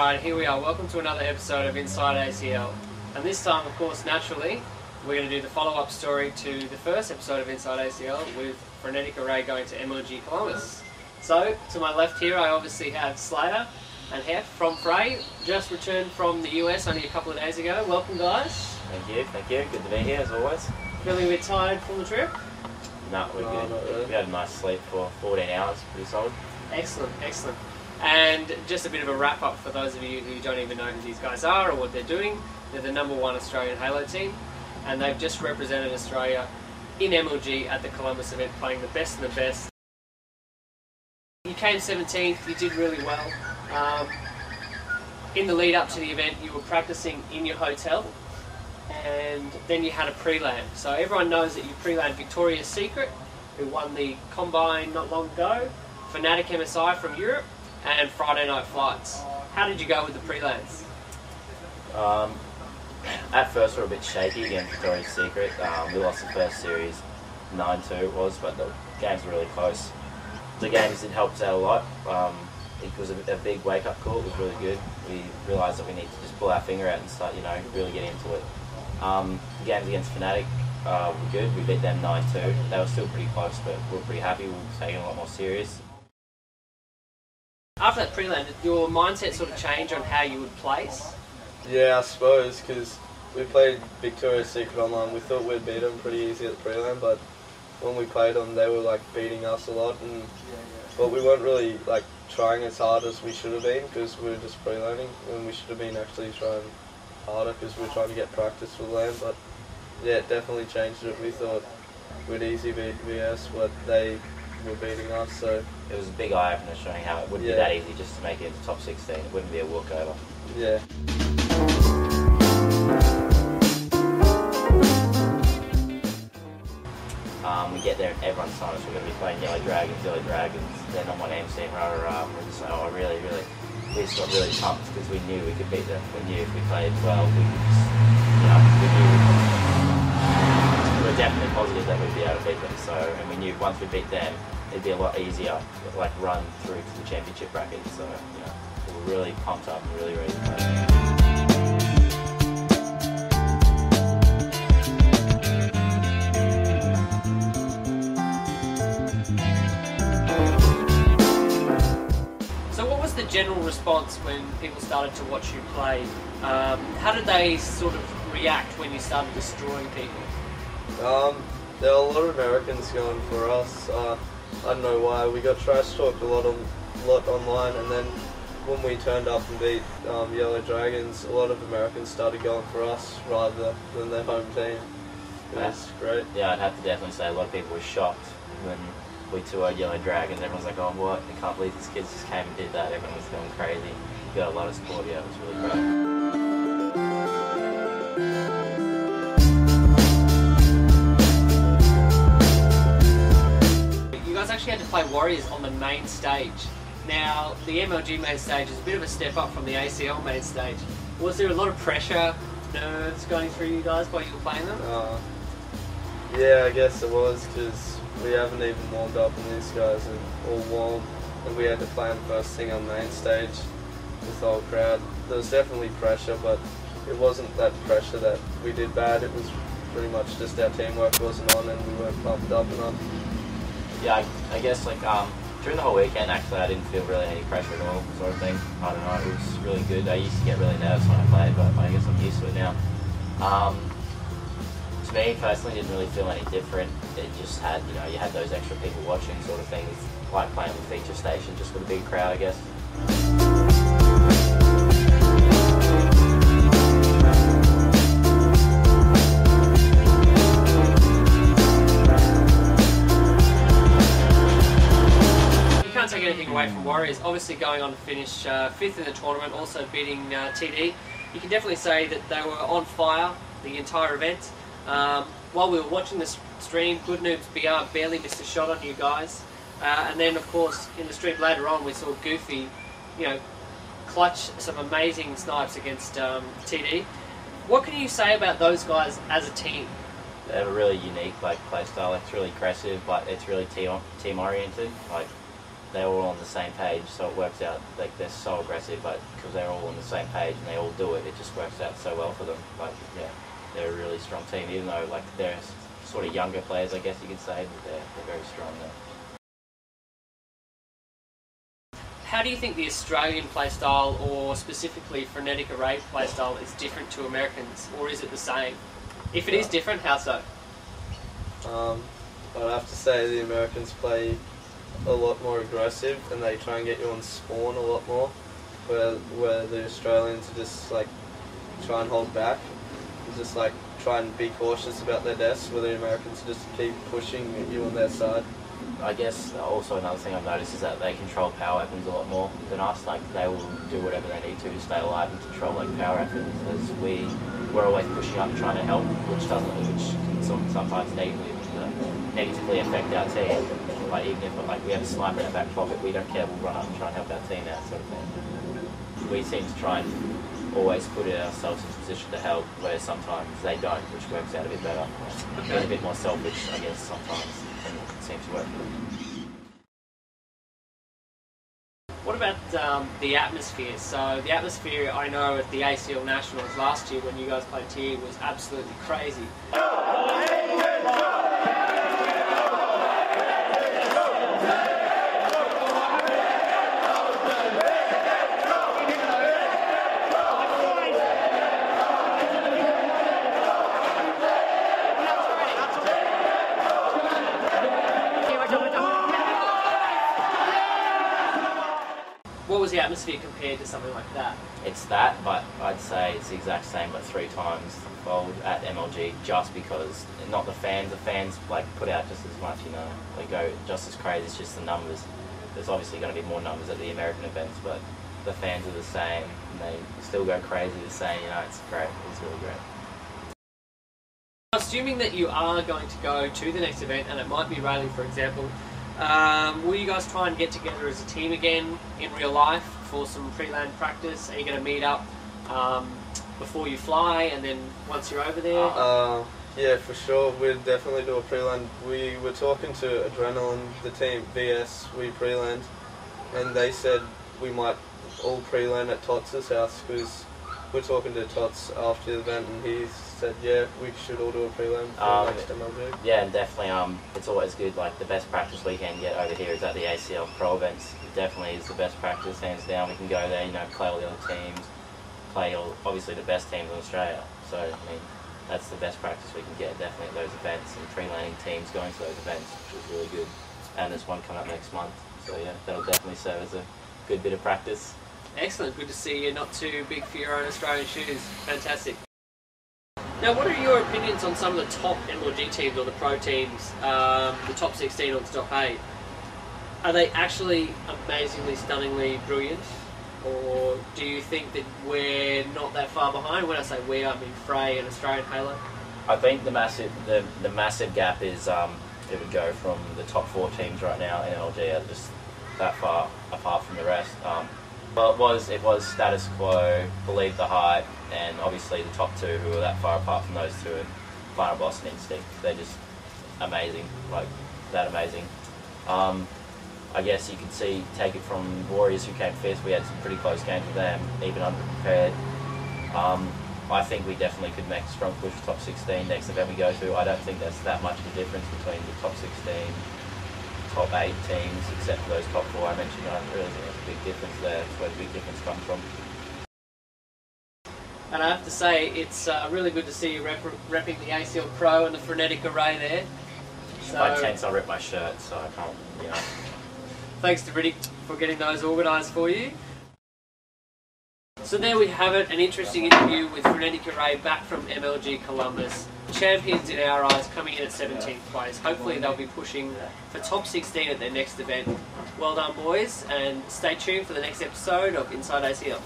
Alright, here we are. Welcome to another episode of Inside ACL. And this time, of course, naturally, we're going to do the follow-up story to the first episode of Inside ACL with Frenetic Array going to MLG Columbus. So, to my left here, I obviously have SlaYeR and Heff from Fray, just returned from the US only a couple of days ago. Welcome, guys. Thank you. Good to be here, as always. Feeling a bit tired from the trip? No, we're good. Really. We had a nice sleep for 14 hours, pretty solid. Excellent, excellent. And just a bit of a wrap up for those of you who don't even know who these guys are or what they're doing. They're the #1 Australian Halo team, and they've just represented Australia in MLG at the Columbus event, playing the best of the best. You came 17th, you did really well. In the lead up to the event, you were practicing in your hotel, and then you had a pre-land. So everyone knows that you pre-land Victoria's Secret, who won the Combine not long ago, Frenetic MSI from Europe, and Friday Night Flights. How did you go with the pre-lands? At first we were a bit shaky against Victoria's Secret. We lost the first series, 9-2 it was, but the games were really close. The games did help us out a lot. It was a big wake-up call. It was really good. We realised that we need to just pull our finger out and start, really get into it. The games against Frenetic were good. We beat them 9-2. They were still pretty close, but we were pretty happy. We were taking it a lot more serious. After that pre-land, did your mindset sort of change on how you would place? Yeah, I suppose, because we played Victoria's Secret online. We thought we'd beat them pretty easy at the pre-land, but when we played them, they were beating us a lot, but we weren't really trying as hard as we should have been, because we were just pre-landing, and we should have been actually trying harder because we were trying to get practice for the land. But yeah, it definitely changed it. We thought we'd easy beat VS, but they were beating us, so it was a big eye-opener showing how it wouldn't be that easy just to make it into top 16. It wouldn't be a walkover. Yeah. We get there and everyone's telling us we're going to be playing Yellow Dragons. They're not my name team, we're just like, oh, really, we just got really pumped because we knew we could beat them. We knew if we played well, we could just, we were definitely positive that we'd be able to beat them. So, and we knew once we beat them, it'd be a lot easier, run through to the championship bracket. So, we were really pumped up and really ready to play. The general response when people started to watch you play? How did they sort of react when you started destroying people? There were a lot of Americans going for us. I don't know why. We got trash talked a lot online, and then when we turned up and beat Yellow Dragons, a lot of Americans started going for us rather than their home team. It was great. Yeah, I'd have to definitely say a lot of people were shocked when we toured Yellow Dragons. Everyone's like, oh, what? I can't believe these kids just came and did that. Everyone was going crazy. We got a lot of support. Yeah, it was really great. You guys actually had to play Warriors on the main stage. Now, the MLG main stage is a bit of a step up from the ACL main stage. Was there a lot of pressure, nerves going through you guys while you were playing them? Yeah, I guess it was, because we haven't even warmed up, and these guys are all warm, and we had to play them first thing on main stage with the whole crowd. There was definitely pressure, but it wasn't that pressure that we did bad. It was pretty much just our teamwork wasn't on and we weren't pumped up enough. Yeah, I guess during the whole weekend actually I didn't feel really any pressure at all, sort of thing. I don't know, it was really good. I used to get really nervous when I played, but I guess I'm used to it now. To me personally, didn't really feel any different. It just had, you had those extra people watching, sort of thing. It's like playing with feature station, just with a big crowd, I guess. You can't take anything away from Warriors. Obviously, going on to finish 5th in the tournament, also beating TD. You can definitely say that they were on fire the entire event. While we were watching the stream, Good Noobs BR barely missed a shot on you guys. And then, of course, in the stream later on, we saw Goofy, clutch some amazing snipes against TD. What can you say about those guys as a team? They have a really unique playstyle. It's really aggressive, but it's really team oriented. they're all on the same page, so it works out. Like they're so aggressive, but because they're all on the same page and they all do it, it just works out so well for them. Like yeah, they're a really strong team, even though like they're sort of younger players, I guess you could say, but they're very strong there. How do you think the Australian playstyle, or specifically Frenetic Array playstyle, is different to Americans, or is it the same? If it is different, how so? I'd have to say the Americans play a lot more aggressive, and they try and get you on spawn a lot more, where the Australians are just like try and hold back, and just like try and be cautious about their deaths, where the Americans just keep pushing you on their side. I guess also another thing I've noticed is that they control power weapons a lot more than us. Like they will do whatever they need to stay alive and control like power weapons, as we're always pushing up trying to help, which can sometimes negatively affect our team. Like even if like we have a sniper in our back pocket, we don't care, we'll run up and try and help our team out, sort of thing. We seem to try and always put ourselves in a position to help, where sometimes they don't, which works out a bit better. Being a bit more selfish, I guess, sometimes, and it seems to work for them. What about the atmosphere? So the atmosphere, I know at the ACL Nationals last year when you guys played here, was absolutely crazy. What was the atmosphere compared to something like that? It's that, but I'd say it's the exact same, but 3 times fold at MLG, just because, not the fans like put out just as much, you know, they go just as crazy, it's just the numbers. There's obviously going to be more numbers at the American events, but the fans are the same, and they still go crazy the same, you know, it's great, it's really great. Assuming that you are going to go to the next event, and it might be Rayleigh for example, will you guys try and get together as a team again in real life for some pre-land practice? Are you going to meet up before you fly, and then once you're over there? Yeah, for sure. We'd definitely do a pre-land. We were talking to Adrenaline, the team, VS, we pre-land, and they said we might all pre-land at Tots' house, because we're talking to Tots after the event, and he said, yeah, we should all do a pre-land for next MLG. Yeah, and definitely, it's always good. Like the best practice we can get over here is at the ACLPro events. It definitely is the best practice, hands down. We can go there, you know, play all the other teams, play obviously the best teams in Australia. So I mean, that's the best practice we can get, definitely at those events, and pre-landing teams going to those events, which is really good. And there's one coming up next month, so yeah, that'll definitely serve as a good bit of practice. Excellent, good to see you're not too big for your own Australian shoes. Fantastic. Now, what are your opinions on some of the top MLG teams, or the pro teams, the top 16 or the top 8? Are they actually amazingly, stunningly brilliant? Or do you think that we're not that far behind? When I say we, I mean Fray and Australian Halo. I think the massive gap is it would go from the top 4 teams right now in MLG are just that far apart from the rest. Well, it was status quo, Believe the Hype, and obviously the top 2 who were that far apart from those 2, and Final Boss and Instinct. They're just amazing, like that amazing. I guess you could take it from Warriors, who came 5th. We had some pretty close games with them, even underprepared. I think we definitely could make a strong push for top 16 next event we go to. I don't think there's that much of a difference between the top 16, top 8 teams, except for those top 4 I mentioned. I don't really think there's a big difference there. That's where the big difference comes from. And I have to say, it's really good to see you repping the ACLPro and the Frenetic Array there. So, by chance I'll rip my shirt, so I can't, you know. Thanks to Riddick for getting those organised for you. So there we have it, an interesting interview with Frenetic Array back from MLG Columbus. Champions in our eyes, coming in at 17th place. Hopefully they'll be pushing for top 16 at their next event. Well done boys, and stay tuned for the next episode of Inside ACL.